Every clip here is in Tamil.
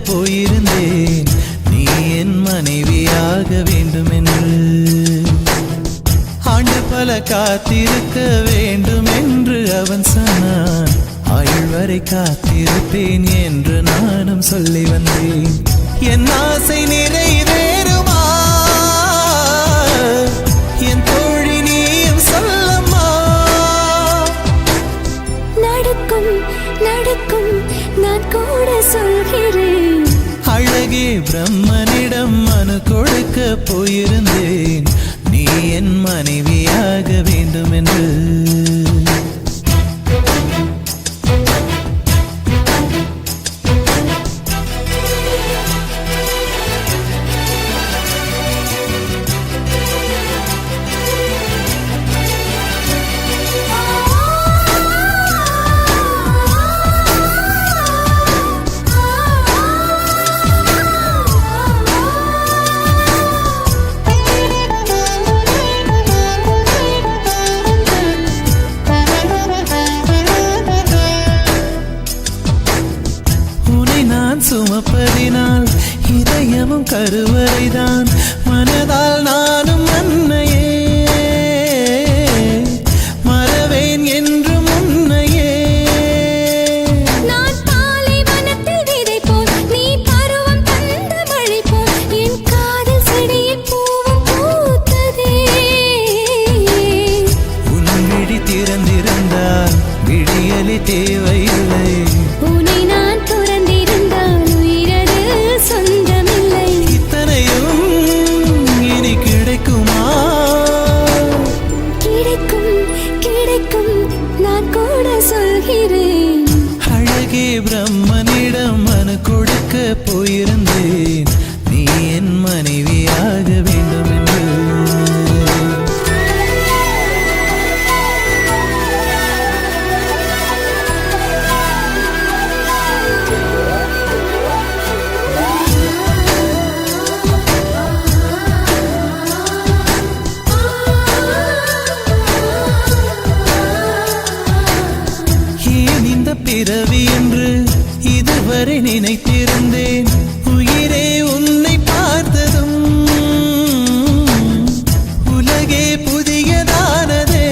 போயிருந்தேன் நீ என் மனைவியாக வேண்டும் என்று. ஆண்டு பல காத்திருக்க வேண்டும் என்று அவன் சொன்னான். ஆயுள் வரை காத்திருப்பேன் என்று நானும் சொல்லி வந்தேன். என் ஆசை நிறைவேறுமா என் தோழி நீயும் சொல்லம்மா. நடக்கும் நடக்கும் நான் கூட சொல்கிறேன். அழகே பிரம்மனிடம் மனு கொடுக்க போயிருந்தேன் நீ என் மனைவியாக வேண்டும் என்று. சுமப்பதினால் இதயமும் கருவறைதான். மனதால் நானும் அன்னையே மறவேன் என்றும் உன்னையே. நான் பாலைவனத்தில் விதை போல் நீ பருவம் தந்த மழை போல் என் காதல் செடியில் பூவும் பூத்ததே. உன் விழி திறந்திருந்தால் விடியலை தேவையில்லை. உன்னை நான் துறந்திருந்தால் உயிரது சொந்தமில்லை. இத்தனையும் இனி கிடைக்குமா? கிடைக்கும் கிடைக்கும் நான் கூட சொல்கிறேன். அழகே பிரம்மனிடம் மனு கொடுக்க போயிருந்தேன் நீ என் மனைவியாக வேண்டும் என்று. பிறவி என்று இதுவரை நினைத்திருந்தேன். உயிரே உன்னை பார்த்ததும் உலகே புதியதானதே.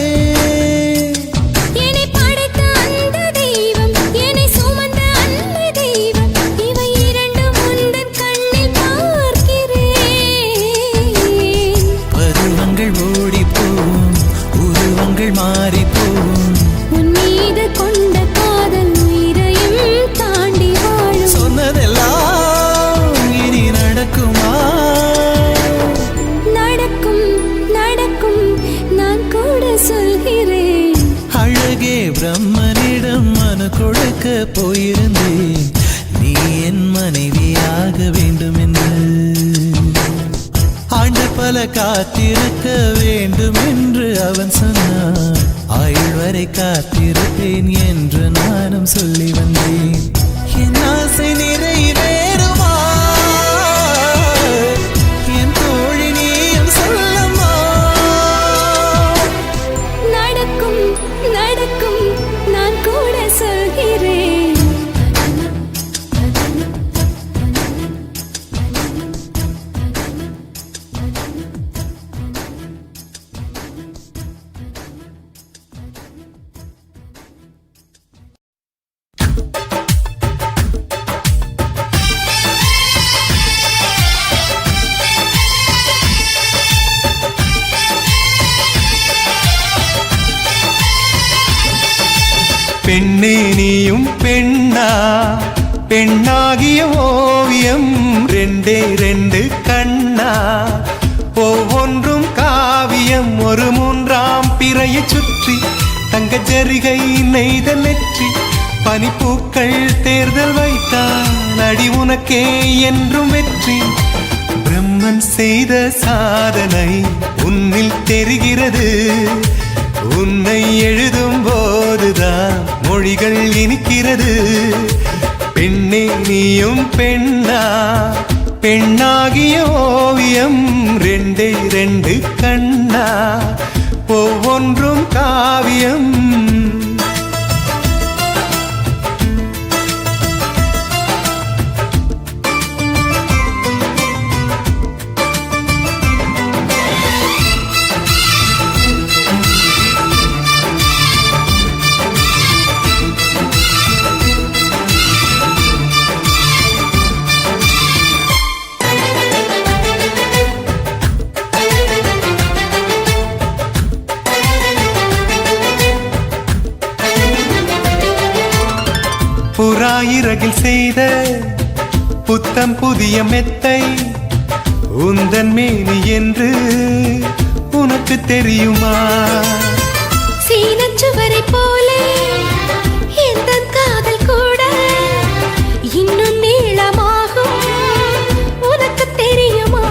என்னை படைத்த அந்த தெய்வம் என்னை சுமந்த அந்த தெய்வம் இவை இரண்டும் உந்தன் கண்ணில் பார்க்கிறேன். பருவங்கள் ஓடிப்போம் உருவங்கள் மாறிப்போம். உன் மீது கொண்ட காதல் உயிரையும் தாண்டி வாழும். சொன்னதெல்லாம் இனி நடக்குமா? நடக்கும் நடக்கும் நான் கூட சொல்கிறேன். அழகே பிரம்மனிடம் மனு கொடுக்க போயிருந்தேன் நீ என் மனைவியாக வேண்டும் என்று. ஆண்டு பல காத்திருக்க வேண்டும் என்று அவன் சொன்னான். ஆயுள் வரை காத்திருப்பேன் என்று நானும் சொல்லி வந்தேன். என் ஆசை நிறைவேறுமா என் தோழி நீயும் சொல்லம்மா. நடக்கும் நடக்கும் நான் கூட சொல்கிறேன். பெண்ணே நீயும் பெண்ணா பெண்ணாகிய ஓவியம் ரெண்டே ரெண்டு கண்ணா ஒவ்வொன்றும் காவியம். ஒரு மூன்றாம் பிறையை சுற்றி தங்க ஜரிகை நெய்த நெற்றி பனிப்பூக்கள் தேர்தல் வைத்தால் அடி உனக்கே என்றும் வெற்றி. பிரம்மன் செய்த சாதனை உன்னில் தெரிகிறது. உன்னை எழுதும் போதுதான் மொழிகள் இனிக்கிறது. பெண்ணே நீயும் பெண்ணா பெண்ணாகிய ஓவியம் ரெண்டே ரெண்டு கண்ணா ஒவ்வொன்றும் காவியம். ஓராயிரகில் செய்த புத்தம் புதிய மெத்தை உந்தன் மேனி என்று உனக்கு தெரியுமா? சீனச்சுவரை போலே எந்த காதல் கூட இன்னும் நீளமாகும் உனக்கு தெரியுமா?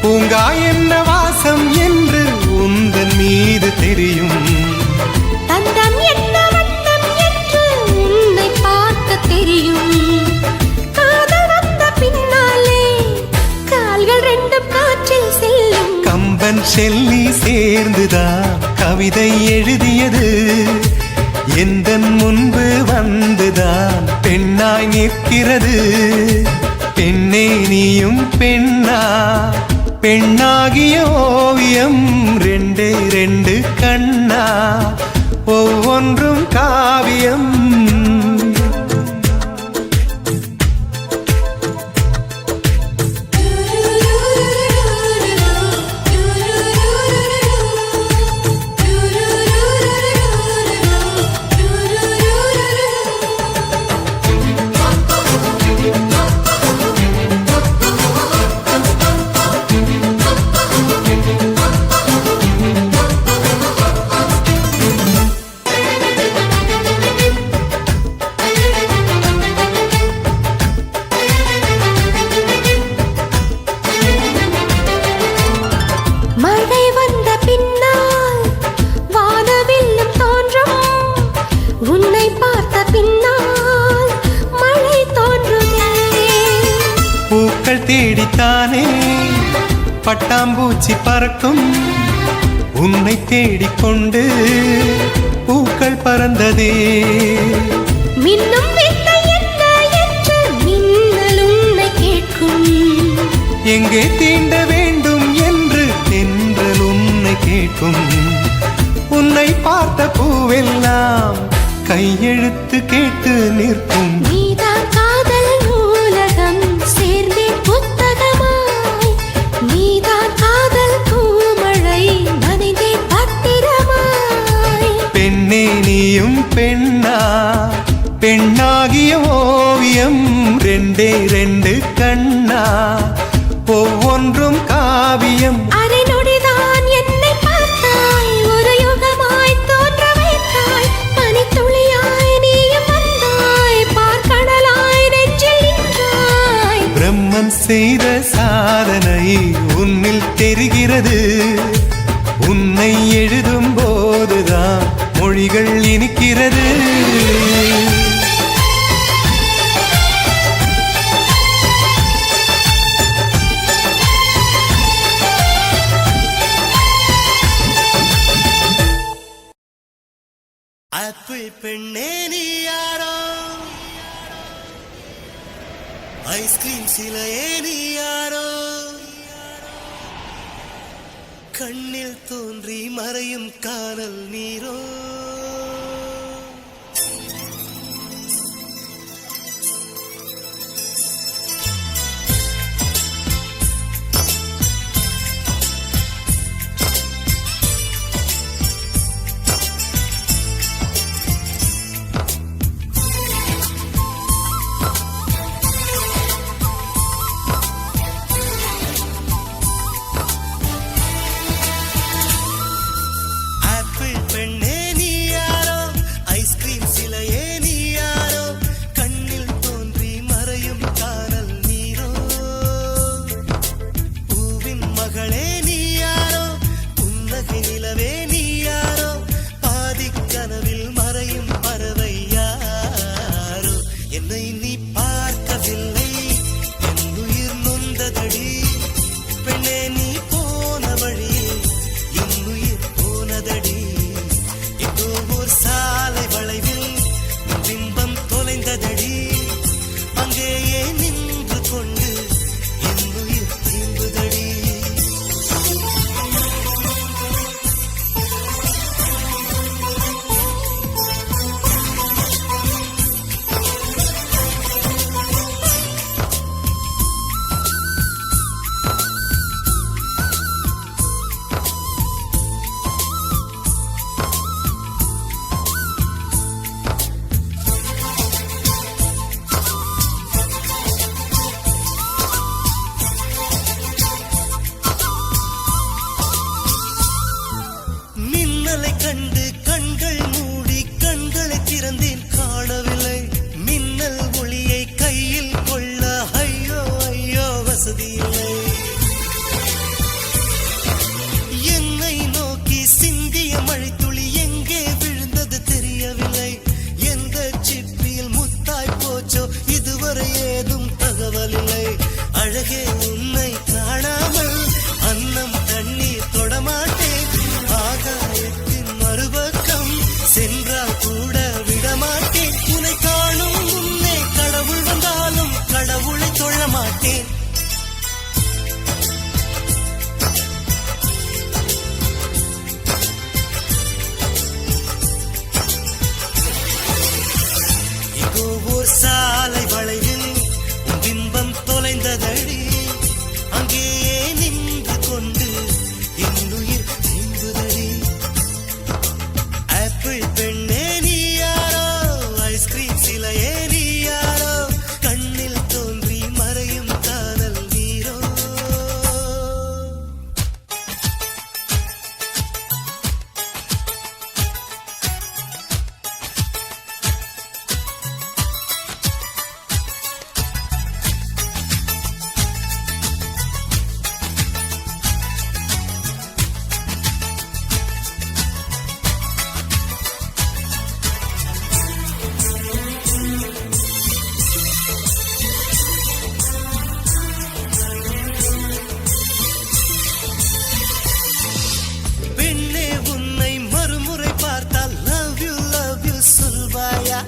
பூங்கா என்ன வாசம் என்று உந்தன் மீது தெரியும். தந்தம் என்ன வண்ணம் என்று உன்னை பார்க்க தெரியும். காதல் வந்த பின்னாலே கால்கள் ரெண்டும் காற்றில் செல்லும். கம்பன் செல்லி சேர்ந்துதான் கவிதை எழுதியது. எந்தன் முன்பு வந்துதான் பெண்ணாய் நிற்கிறது. பெண்ணே நீயும் பெண்ணா, பெண்ணாகிய ஓவியம் ரெண்டே ரெண்டு கண்ணா, ஒவ்வொன்றும் காவியம். மழை வந்த பின்னால் வானவில்லும் தோன்றும். உன்னை பார்த்த பின்னால் மழை தோன்றுதே. பூக்கள் தேடித்தானே பட்டாம்பூச்சி பறக்கும். உன்னை தேடிக்கொண்டு பூக்கள் பறந்ததே. மின்னும் வித்தை என்ன என்று மின்னல் உன்னை கேட்கும். எங்கே தீண்ட வேண்டும் என்று தென்றல் உன்னை கேட்கும். உன்னை பார்த்த பூவெல்லாம் கையெழுத்து கேட்டு நிற்கும். நீதான் காதல் நூலகம் சேர்ந்தே புத்தகமாய். நீதான் காதல் பூமழை நனைந்தே பத்திரமாய். பெண்ணே நீயும் பெண்ணா, பெண்ணாகிய ஓவியம் ரெண்டே ரெண்டு கண்ணா, ஒவ்வொன்றும் காவியம். அரை நொடிதான் என்னை பார்த்தாய், ஒரு யுகமாய் தோன்ற வைத்தாய். பனித்துளியாய் நீயும் வந்தாய், பார்க்கடலாய் நெஞ்சில் நின்றாய். பிரம்மன் செய்த சாதனை உன்னில் தெரிகிறது. உன்னை எழுதும் போதுதான் மொழிகள் இனிக்கிறது. ஆப்பிள் பெண்ணே நீ யாரோ, ஐஸ்கிரீம் சிலையே நீ யாரோ, கண்ணில் தோன்றி மறையும் காணல் நீரோ. ஆப்பிள் பெண்ணே நீ யாரோ, வசதியில்லை. என்னை நோக்கி சிந்திய மழைத்துளி எங்கே விழுந்தது தெரியவில்லை. எந்த சிப்பியில் முத்தாய் போச்சோ இதுவரை ஏதும் தகவல் இல்லை. அழகே உன்னை காணாமல் அன்னம் தண்ணீர் தொடமாட்டேன். ஆகாயத்தின் மறுபக்கம் சென்றால் கூட விடமாட்டேன். உன்னை காணும் முன்னே கடவுள் வந்தாலும் கடவுளை தொழ மாட்டேன். இதோ ஓர் சாலை வளைவில் உன் பிம்பம் தொலைந்ததடி. அங்கேயே நின்று கொண்டு என்னுயிர் நீங்குதடி. ஆப்பிள் பெண்ணே நீ யாரோ, ஐஸ்கிரீம் சிலையே நீ யாரோ, கண்ணில் தோன்றி மறையும் காதல் நீரோ. பெண்ணே உன்னை மறுமுறை பார்த்தால் love you சொல்வாயா?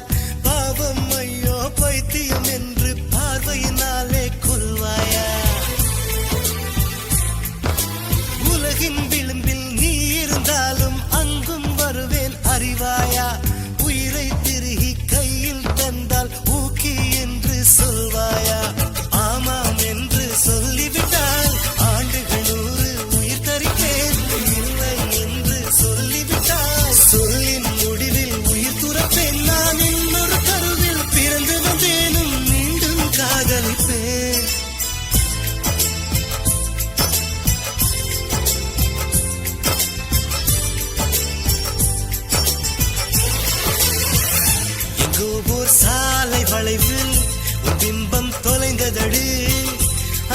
பாவம் ஐயோ பைத்தியம் என்று பார்வையினாலே கொல்வாயா? உலகின் விளிம்பில் நீ இருந்தாலும் அங்கும் வருவேன் அறிவாயா? உயிரை திருகி கையில் தந்தால் ஊக்கி என்று சொல்வாயா? ஆமாம் என்று சொல்லிவிட்டால் ஆண்டுகள் 100 உயிர் தரிப்பேன். இல்லை என்று சொல்லிவிட்டால் சொல்லின் முடிவில் உயிர் துறப்பேன். நான் இன்னொரு கருவில் பிறந்து வந்தேனும் மீண்டும் காதலிப்பேன். எங்கோ ஓர் சாலை வளைவில் உன் பிம்பம் தொலைந்ததடி.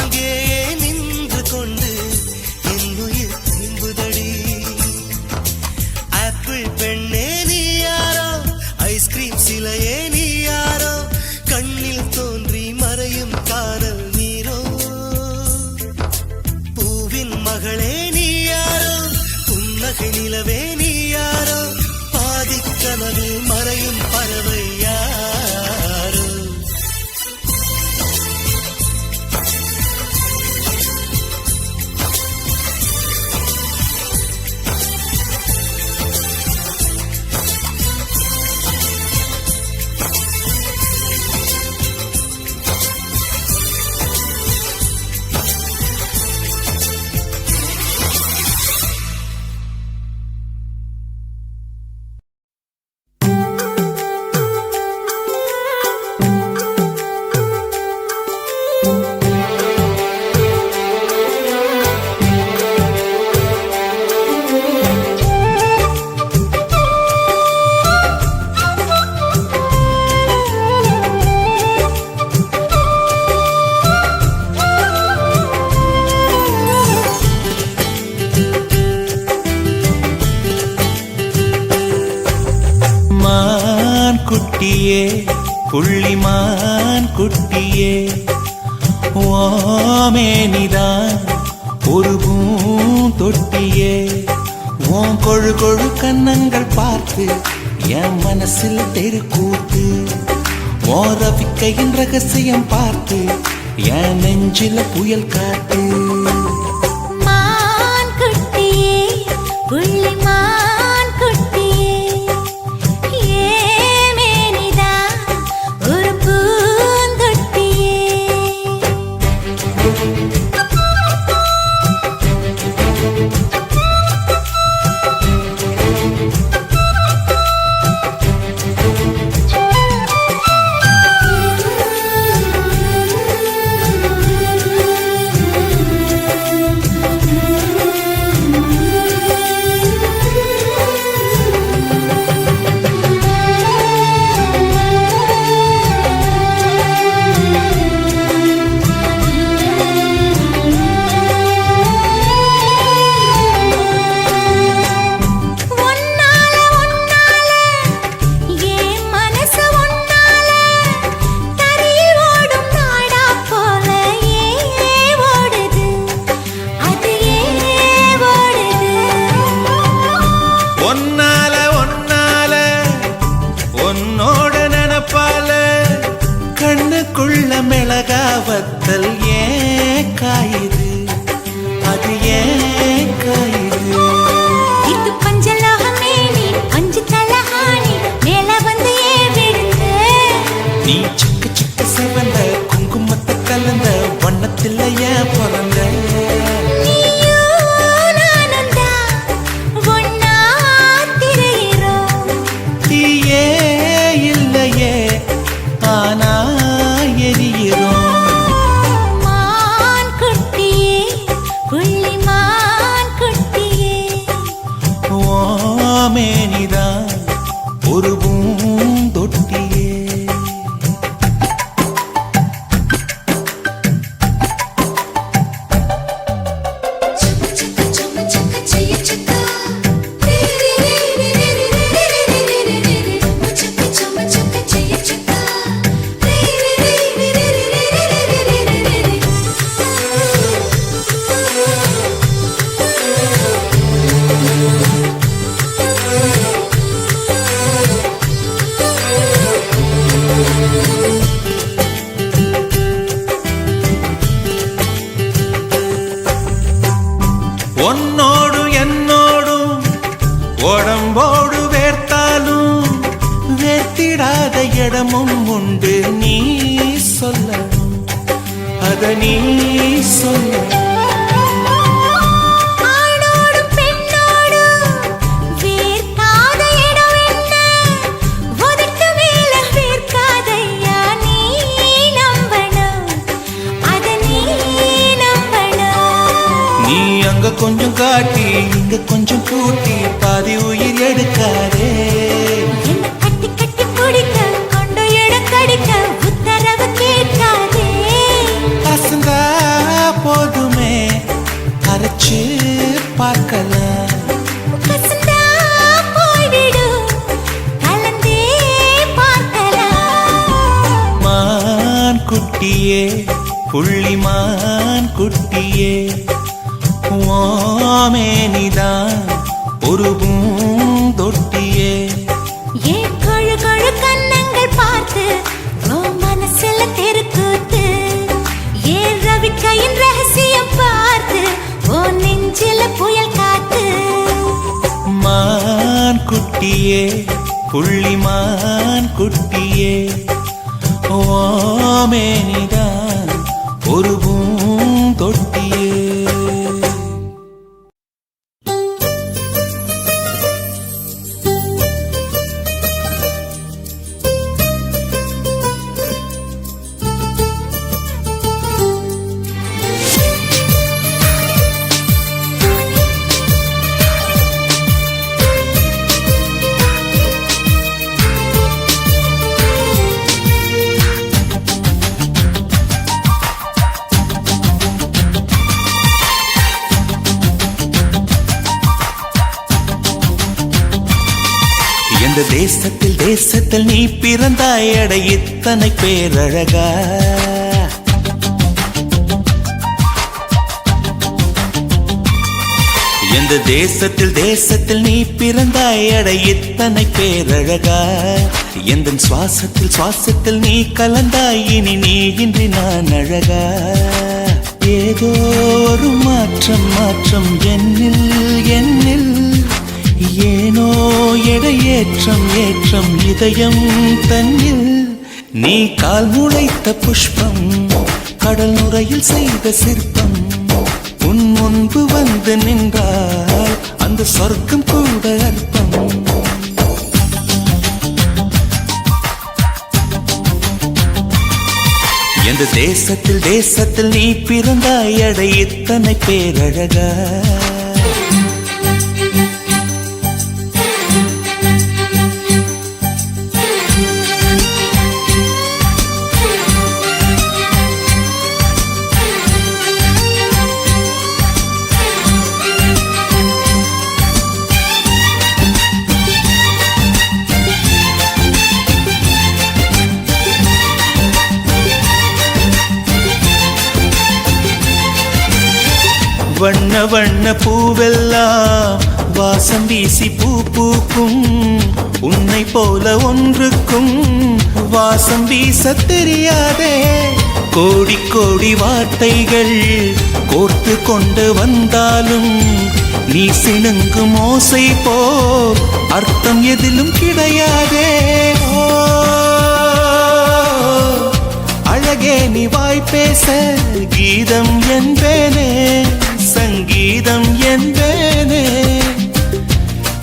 அங்கேயே நின்று கொண்டு என்னுயிர் திரும்புதடி. ஆப்பிள் பெண்ணே நீ யாரோ, ஐஸ்கிரீம் சிலையே நீ யாரோ, கண்ணில் தோன்றி மறையும் காதல் நீரோ. பூவின் மகளே நீ யாரோ, புன்னகை நிலவே நீ யாரோ, பாதிக்கனவில் மறையும் பறவை யாரோ. குட்டியே புள்ளிமான் குட்டியே ஓமேனிதான் ஒரு பூந்தொட்டியே ஓம் கொழு கொழு கன்னங்கள் பார்த்து என் மனசில் தெருக்கூத்து ஓரவிக்கையின் ரகசியம் பார்த்து என் நெஞ்சில புயல் காத்து மான் குட்டியே புள்ளிமான் குட்டியே ஏமேனிதா ஒரு பூந்தொட்டியே உன்னோடு என்னோடும் உடம்போடு வேர்த்தாலும் வேர்த்திடாத இடமும் உண்டு. நீ சொல்லணும், அத நீ சொல்லணும். கொஞ்சம் காட்டி இங்க கொஞ்சம் கூட்டி பாதி உயிர் எடுக்காதே. கட்டி கட்டி பிடிக்க கொண்டு எடுக்கடிக்க உத்தரவு கேட்காதே. அசந்தா போதுமே அரைச்சு பார்க்கலாம். கசந்தா போய்விடு கலந்தே பார்க்கலாம். மான் குட்டியே புள்ளிமான் குட்டியே மேனிதான் ஒரு பூந்தொட்டியே. ஏன் கழு கழு கண்ணங்கள் பார்த்து ஓ மனசுல தெருக்கூத்து. ஏன் ரவிக்கையின் ரகசியம் பார்த்து ஓ நெஞ்சில புயல் காத்து. மான் குட்டியே புள்ளிமான் குட்டியே மேனிதான் ஒரு பூந்தொட்டியே. எந்த தேசத்தில் தேசத்தில் நீ பிறந்தாய் அட இத்தனை பேரழகா. எந்த தேசத்தில் தேசத்தில் நீ பிறந்தாய் அட இத்தனை பேரழகா. எந்த சுவாசத்தில் சுவாசத்தில் நீ கலந்தாய் இனி நீ இன்றி நான் அழகா. ஏதோ ஒரு மாற்றம் மாற்றம் என்னில் என்னில் ஏனோ எடை ஏற்றம் ஏற்றம் இதயம் தன்னில். நீ கால் முளைத்த புஷ்பம் கடல் நுரையில் செய்த சிற்பம். உன் முன்பு வந்து நின்றால் அந்த சொர்க்கம் கூட அற்பம். எந்த தேசத்தில் தேசத்தில் நீ பிறந்தாய் அட இத்தனை பேரழகா. வண்ண வண்ண பூவெல்லாம் வாசம் வீசி பூ பூக்கும். உன்னை போல ஒன்றுக்கும் வாசம் வீச தெரியாதே. கோடி கோடி வார்த்தைகள் கோர்த்து கொண்டு வந்தாலும் நீ சிணுங்கும் ஓசை போ அர்த்தம் எதிலும் கிடையாதே. அழகே நீ வாய் பேச கீதம் என்பேனே சங்கீதம் என்பேனே.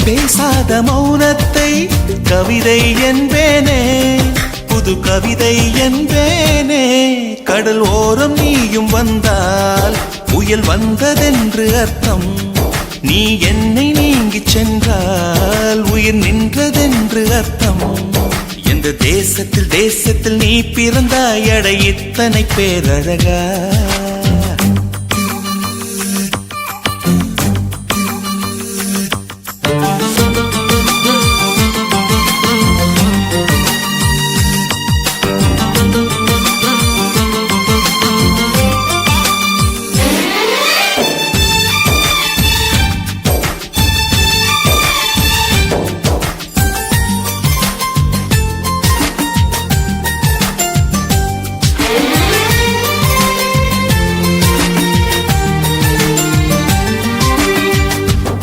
பேசாத மௌனத்தை கவிதை என்பேனே புது கவிதை என்பேனே. கடல் ஓரம் நீயும் வந்தால் புயல் வந்ததென்று அர்த்தம். நீ என்னை நீங்கிச் சென்றால் உயிர் நின்றதென்று அர்த்தம். எந்த தேசத்தில் தேசத்தில் நீ பிறந்தாய் அட இத்தனை பேரழகா.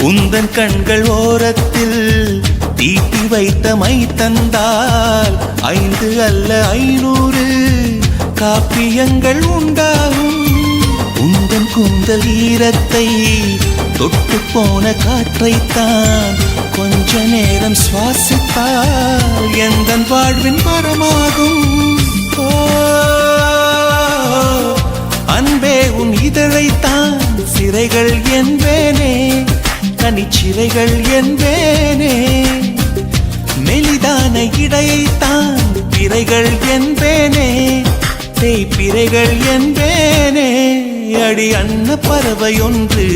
உந்தன் கண்கள் ஓரத்தில் தீட்டி வைத்த மை தந்தால் 5 அல்ல 500 காப்பியங்கள் உண்டாகும். உந்தன் கூந்தல் ஈரத்தை தொட்டு போன காற்றைத்தான் கொஞ்ச நேரம் சுவாசித்தால் எந்தன் வாழ்வின் மரமாகும். ஓ அன்பே உன் இதழைத்தான் சிறைகள் என்பேனே, கனிச்சிறைகள் என்பேனே. மெலிதான இடையைத்தான் பிறைகள் என்பேனே, தேய்பிறைகள் என்பேனே. அடி அன்ன பறவை ஒன்று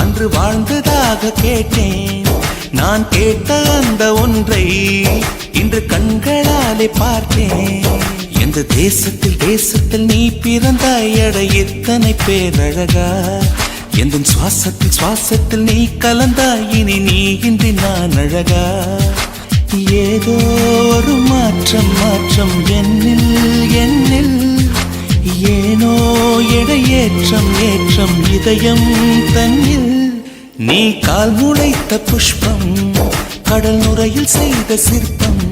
அன்று வாழ்ந்ததாக கேட்டேன். நான் கேட்ட அந்த ஒன்றை இன்று கண்களாலே பார்த்தேன். எந்த தேசத்தில் நீ பிறந்தாய் அட எத்தனை பேரழகா. எந்த சுவாசத்தில் நீ கலந்தாய் இனி நீ இன்றி நான் அழகா. ஏதோ ஒரு மாற்றம் என்னில் ஏனோ ஏற்றம் இதயம் தன்னில். நீ கால் முளைத்த புஷ்பம் கடல் நுரையில் செய்த சிற்பம்.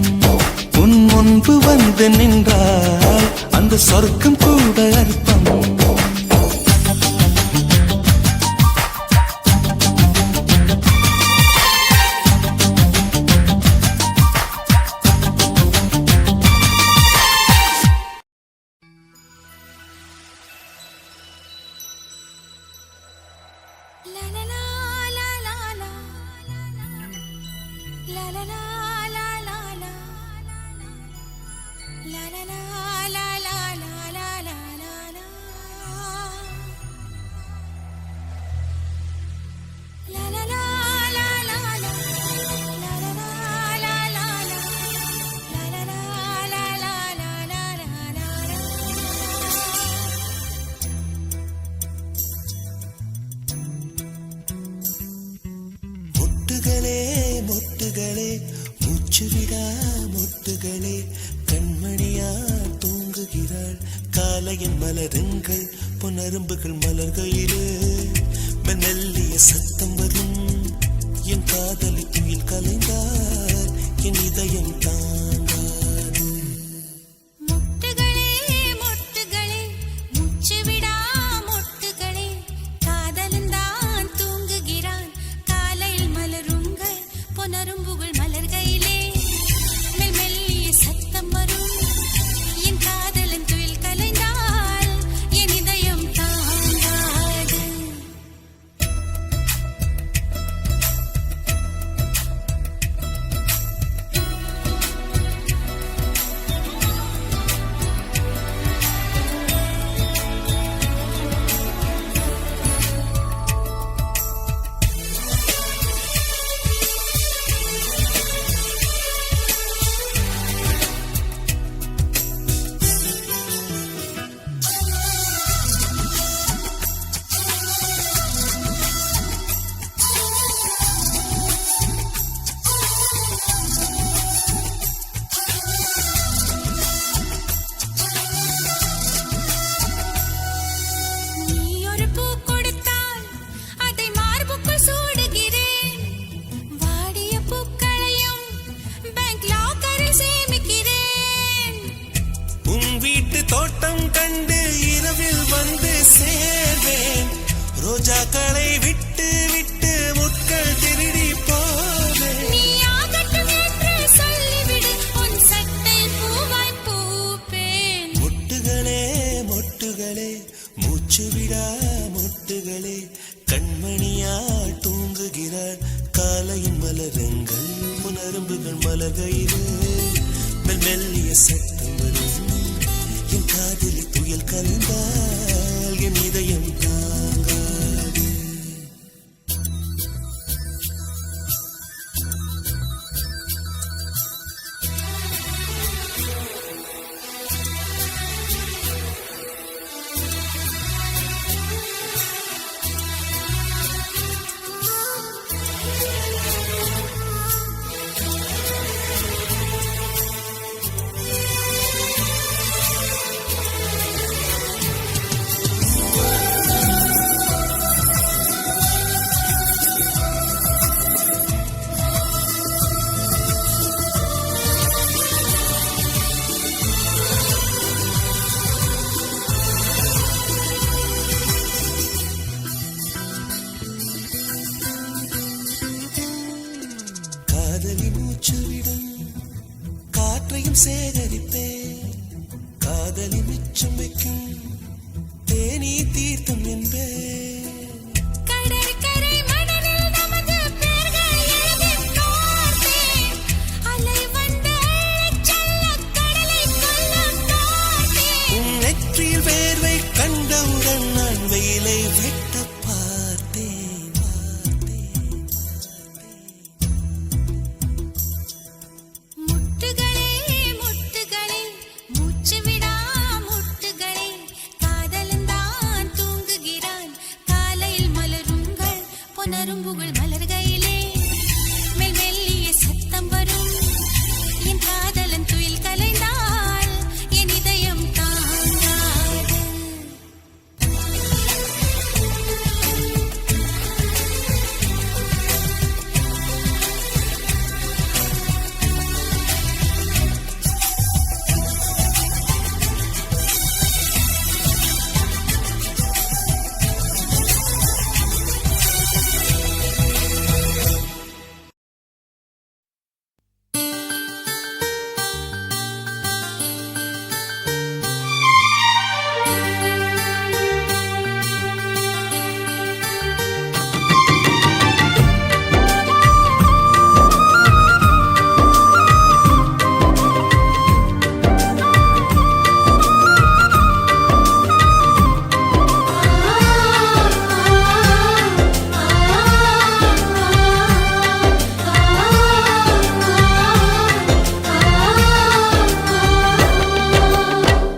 உன் முன்பு வந்து நின்றால் அந்த சொர்க்கம் கூட அற்பம். மொட்டுகளே மூச்சுவிடா மொட்டுகளே கண்மணியா தூங்குகிறாள். காலையின் மலருங்கள் பொன்னரும்புகள் மலர்கையிலே மெல்லிய சத்தம் வரும். என் காதலி துயில் கலைந்தால் என் இதயம் தாங்காது. தோட்டம் கண்டு இரவில் வந்து சேர்வேன். ரோஜாக்களை விட்டு விட்டு முட்கள் திருடி போவேன். நீ ஆகட்டும் என்று சொல்லிவிடு உன் சட்டை பூவாய் பூப்பேன். மொட்டுகளே மொட்டுகளே மூச்சுவிடா மொட்டுகளே கண்மணியால் தூங்குகிறாள். காலையின் மலருங்கள் புனரும்புகள் மலர்கையிலே மெல்லிய சத்தம் வரும். என் காதலி துயில் கலைந்தால் என் இதயம் தாங்காது. தினம் சேகரிப்பேன் காதலி மிச்சம் வைக்கும் தேனி தீர்த்தம் என்பேன் கடற்கரை மணலில் நமது பெயர்கள் எழுதிப் பார்த்தேன். அலை வந்து அள்ளிச் செல்லக் கடலைக் கொல்லப் பார்த்தேன். உன் நெற்றியில் வேர்வை கண்டவுடன் நான் வெயிலை வெட்டப் பார்த்தேன் முட்டுகளே முட்டுகளே மூச்சு விடா முட்டுகளே காதலன்தான் தூங்குகிறான் காலையில் மலருங்கள் பொன்னரும்புகள் மலர்கையிலே மெல் மெல்லிய சத்தம் வரும் என் காதலன் துயில் கலைந்தால் என் இதயம் தாங்காது.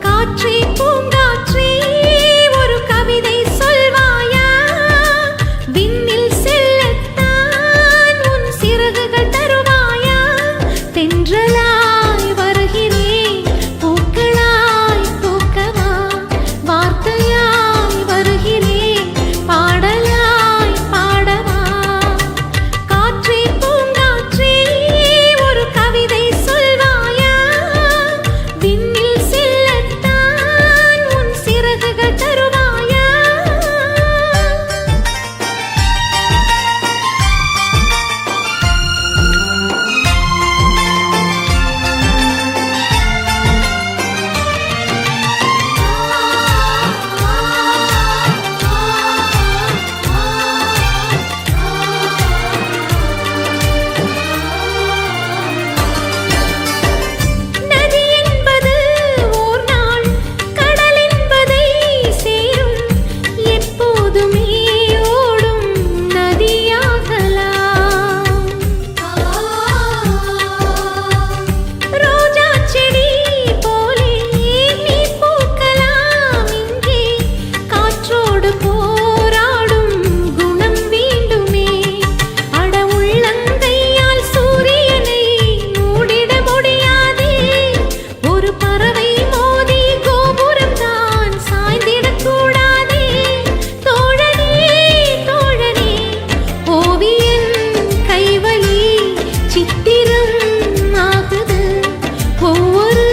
காற்றே பூங்காற்றே ஒரு கவிதை சொல்வாயா விண்ணில் செல்லத்தான் உன் சிறகுகள் தருவாயா தென்றலாய் வருகிறேன் பூக்களாய் பூக்கவா வார்த்தையாய் வருகிறேன் பாடலாய் பாடவா காற்றே பூங்காற்றே ஒரு கவிதை சொல்வாயா விண்ணில் செல்லத்தான் உன் சிறகுகள் தருவாயா நதி என்பது ஓர் நாள் கடல் என்பதை சேரும் எப்போதுமே ஓடும் நதியாகலாம் ரோஜா செடி போலே நீ பூக்கலாம் இங்கே காற்றோடு போராடும் குணம் வேண்டுமே அட உள்ளங்கையால் சூரியனை மூடிட முடியாதே ஒரு பறவை மோதி கோபுரம் தான் சாய்ந்திடக் கூடாதே தோழனே தோழனே ஓவியன் கைவலி சித்திரம் ஆகுது ஒவ்வொரு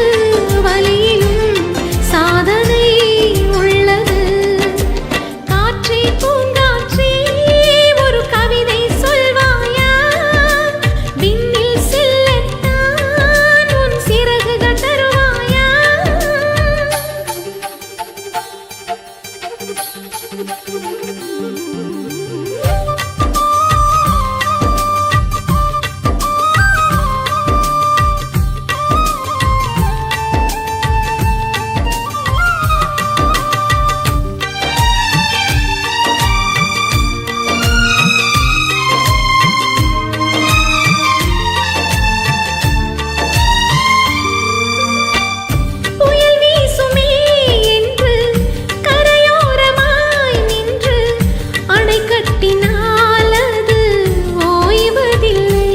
வலியிலும் சாதனை உள்ளது காற்றே பூங்காற்றே ஒரு கவிதை சொல்வாயா விண்ணில் செல்லத்தான் உன் சிறகுகள் தருவாயா புயல் வீசுமே என்று கரையோரமாய் நின்று அணை கட்டினால் அது ஓய்வதில்லை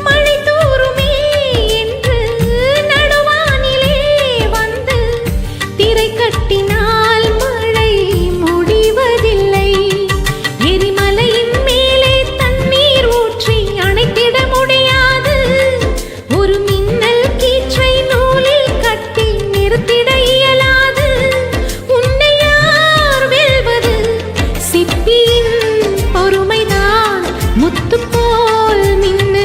மழை தூறுமே என்று நடுவானிலே வந்து திரை கட்டினால் மழை முடிவதில்லை எரிமலையின் மேலே தண்ணீர் ஊற்றி அணைத்திட முடியாது ஒரு மின்னல் கீற்றை நூலில் கட்டி நிறுத்திட இயலாது உன்னை யார் வெல்வது சிப்பியின் பொறுமைதான் முத்து போல் மின்னுது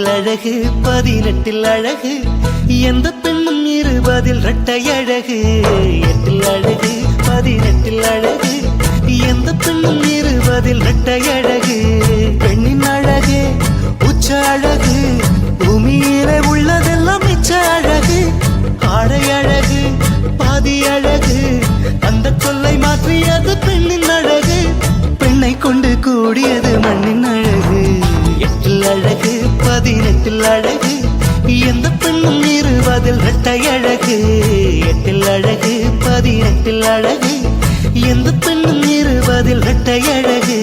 8 அழகு 18 அழகு எந்த பெண்ணும் 20 இரட்டை அழகு 8 அழகு 18 அழகு எந்த பெண்ணும் 20 இரட்டை அழகு பெண்ணின் அழகு உச்ச அழகு பூமியிலே உள்ளதெல்லாம் மிச்ச அழகு ஆடை அழகு பாதி அழகு அந்த சொல்லை மாற்றியது பெண்ணின் அழகு பெண்ணை கொண்டு கூடியது மண்ணின் அழகு 8 அழகு 18 அழகு எந்த பெண்ணும் 20 இரட்டை அழகு 8 அழகு 18 அழகு எந்த பெண்ணும் 20 இரட்டை அழகு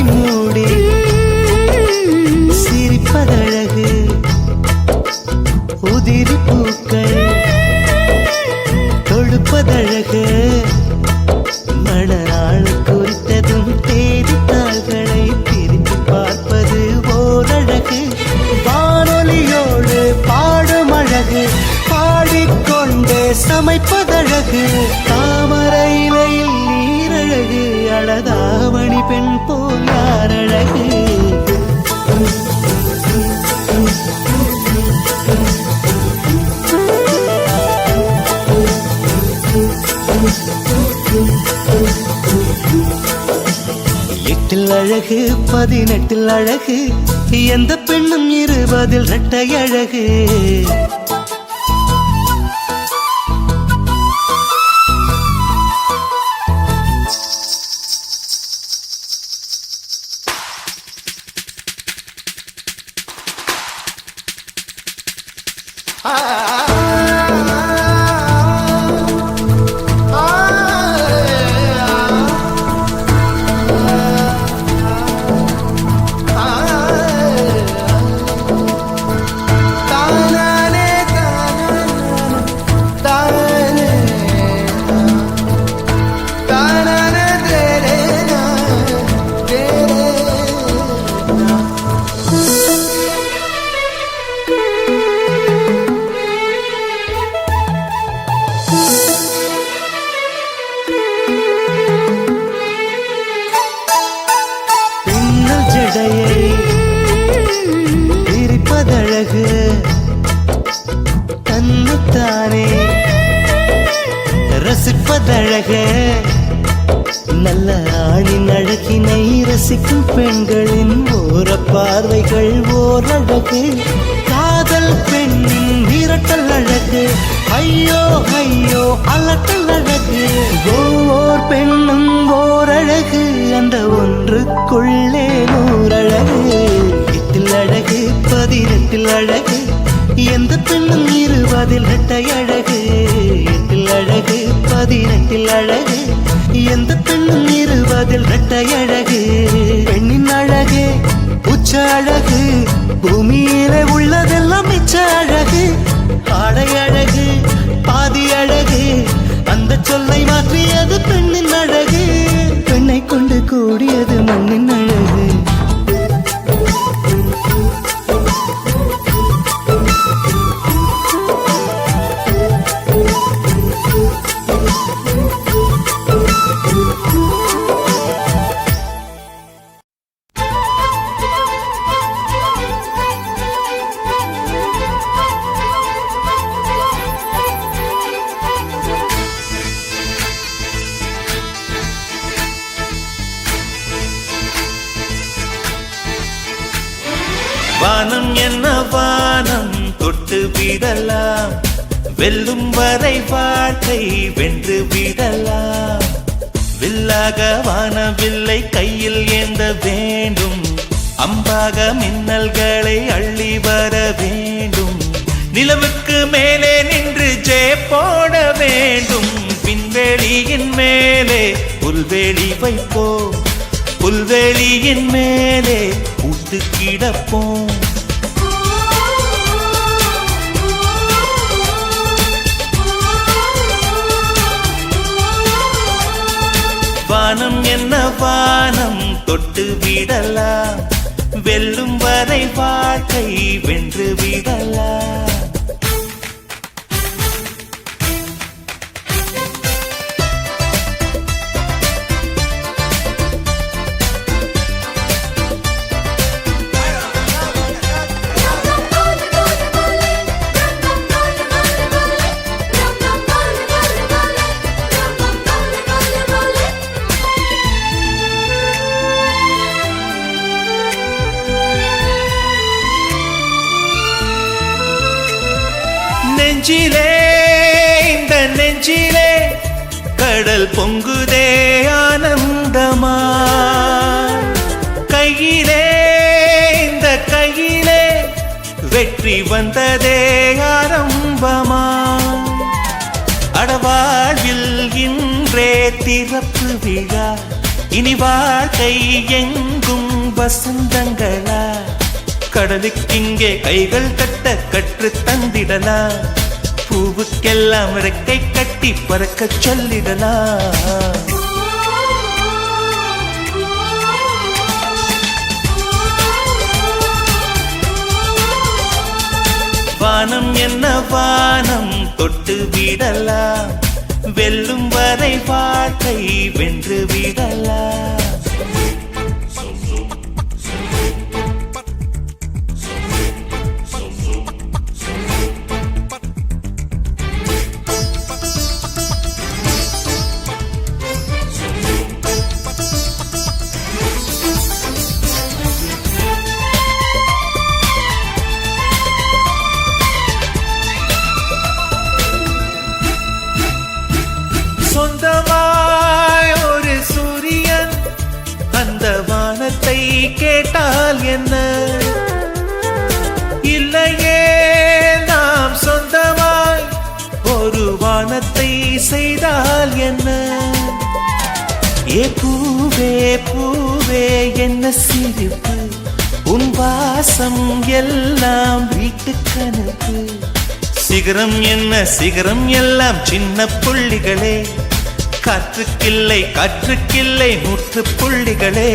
மூடி சிரிப்பதழகு உதிரி பூக்கள் தொடுப்பதழகு மணநாள் குறித்ததும் தேதித்தாள்களை திருப்பி பார்ப்பது ஓரழகு வானொலியோடு பாடும் அழகு பாடிக்கொண்டே சமைப்பதழகு தாமரை இலையில் நீரழகு அழகாமணி பெண் போல் யாரழகு எட்டில் அழகு 18 அழகு எந்த பெண்ணும் 20 இரட்டை அழகு பிரிப்பதழகு தன்னைத்தானே ரசிப்பதழகு நல்ல ஆணின் அழகினை ரசிக்கும் பெண்களின் ஓர பார்வைகள் ஓரழகு காதல் பெண்ணின் விரட்டல் அழகு ஐயோ ஐயோ அலட்டல் அழகு ஓர் பெண்ணும் ஓரழகு அந்த ஒன்றுக்குள்ளே நூறழகு 8 அழகு 18 அழகு எந்த பெண்ணும் 20 இரட்டை அழகு 8 அழகு 18 அழகு எந்த பெண்ணும் 20 இரட்டை அழகு பெண்ணின் அழகு உச்ச அழகு பூமியிலே உள்ளதெல்லாம் மிச்ச அழகு ஆடை அழகு பாதி அழகு அந்த சொல்லை மாற்றியது பெண்ணின் அழகு பெண்ணை கொண்டு கூடியது மண்ணின் அழகு வானம் என்ன வானம் தொட்டு விடலாம் வெல்லும் வரை வாழ்க்கை வென்று விடலாம் வில்லாக வானவில்லை கையில் ஏந்த வேண்டும் அம்பாக மின்னல்களை அள்ளி வர வேண்டும். நிலவுக்கு மேலே நின்று போட வேண்டும். விண்வெளியின் மேலே புல்வெளி வைப்போம். புல்வெளியின் மேலே பூத்து கிடப்போம். வானம் என்ன வானம் தொட்டு விடலாம். வெல்லும் வரை வாழ்க்கை வென்று விடலாம். நெஞ்சிலே இந்த நெஞ்சிலே கடல் பொங்குதே ஆனந்தமா. கையிலே இந்த கையிலே வெற்றி வந்ததே ஆரம்பமா. அடவாழ்வில் இன்றே திறப்பு விழா. இனி வாழ்க்கை எங்கும் வசந்தங்களா. கடலுக்கிங்கே கைகள் கட்ட கற்று தந்திடலாம். பூவுக்கெல்லாம் ரெக்கை கட்டி பறக்க சொல்லிடலாம். வானம் என்ன வானம் தொட்டு விடலாம். வெல்லும் வரை வாழ்க்கை வென்று விடலாம். சொந்தமாய் ஒரு சூரியன் அந்த வானத்தை கேட்டால் என்ன? இல்லையே நாம் சொந்தமாய் ஒரு வானத்தை செய்தால் என்ன? ஏ பூவே பூவே என்ன சிரிப்பு. உன் வாசம் எல்லாம் வீட்டு கணக்கு. சிகரம் என்ன சிகரம் எல்லாம் சின்ன புள்ளிகளே. காற்றுக்கில்லை காற்றுக்கில்லை 100 புள்ளிகளே.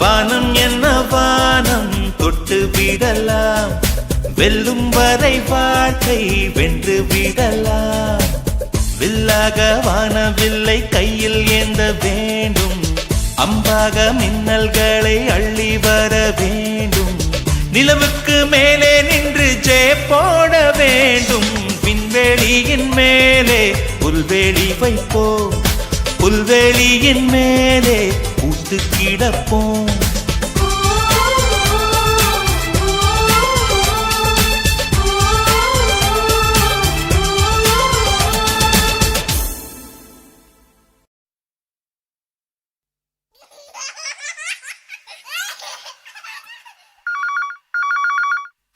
வானம் என்ன வானம் தொட்டு விடலாம். வெல்லும் வரை வாழ்க்கை வென்று விடலாம். வில்லாக வானவில்லை கையில் ஏந்த வேண்டும். அம்பாக மின்னல்களை அள்ளி வர வேண்டும். நிலவுக்கு மேலே நின்று போட வேண்டும். விண்வெளியின் மேலே புல்வெளி வைப்போம். புல்வெளியின் மேலே பூத்து கிடப்போம்.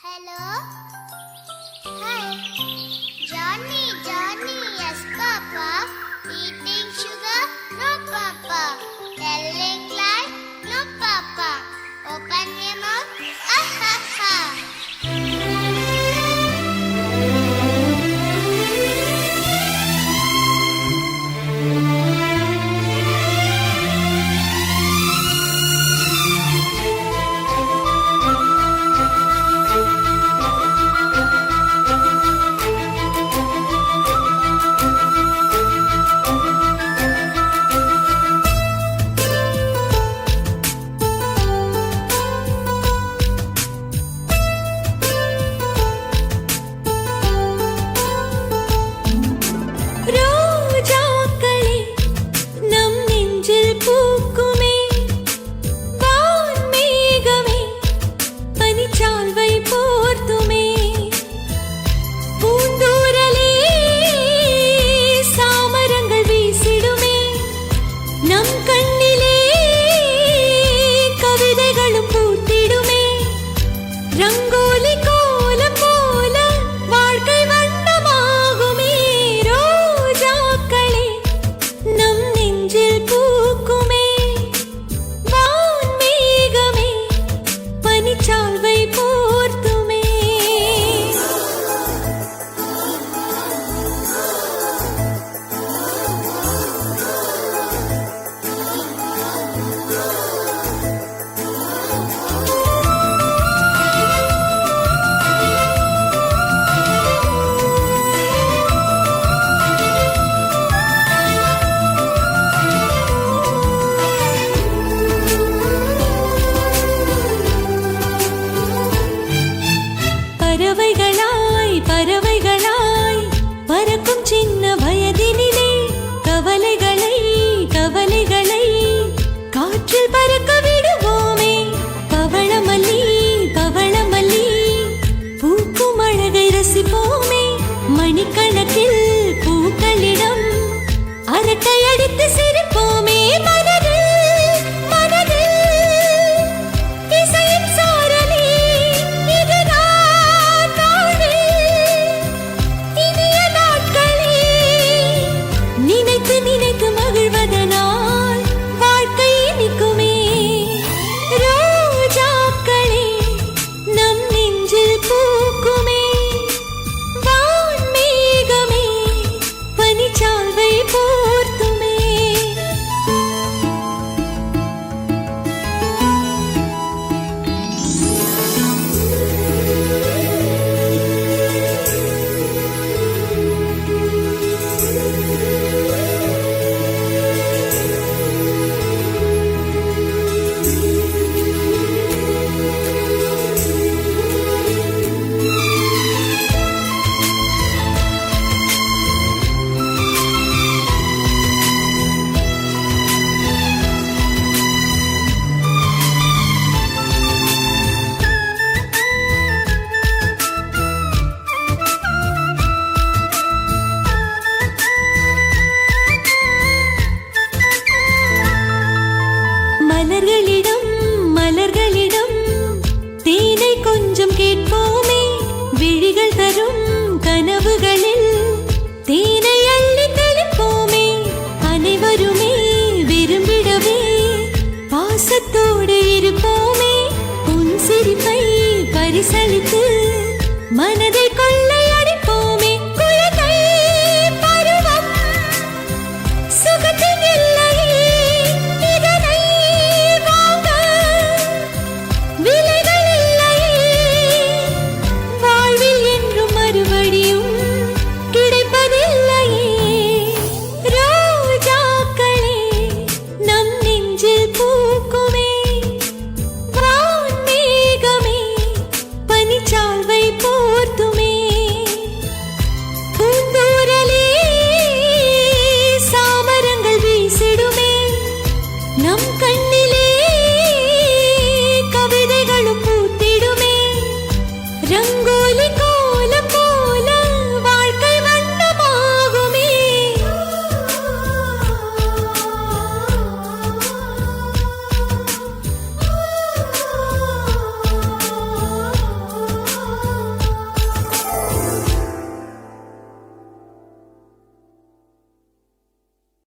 Hello? Hi. Johnny, Johnny, yes, Papa. Eating sugar? No, Papa. Telling lies? No, Papa. பறவைகளாய் பறவைகளாய் பறக்கும் சின்ன வயதினிலே கவலைகளை கவலைகளை காற்றில் பறக்க விடுவோமே. பவளமல்லி பவளமல்லி பூக்கும் அழகை ரசிப்போமே. மணிக்கணக்கில் பூக்களிடம் அரட்டை அடித்து சிரிப்போமே. மனதில் மனதில் இசையின் சாரலே இதுதான் வாழ்வே. இனிய நாட்களே நினைத்து நினைத்து மகிழ்வதனால் வாழ்க்கை இனிக்குமே. ரோஜாக்களே நம் நெஞ்சில் பூக்குமே. வான்மேகமே பனிச்சால்வை போர்த்துமே. மலர்களிடம் மலர்களிடம் தேனை கொஞ்சம் கேட்போமே. விழிகள் தரும் கனவுகளில் தேனை அள்ளி தெளிப்போமே. அனைவருமே விரும்பிடவே பாசத்தோடு இருப்போமே. உன் சிரிப்பை பரிசளித்து மனதை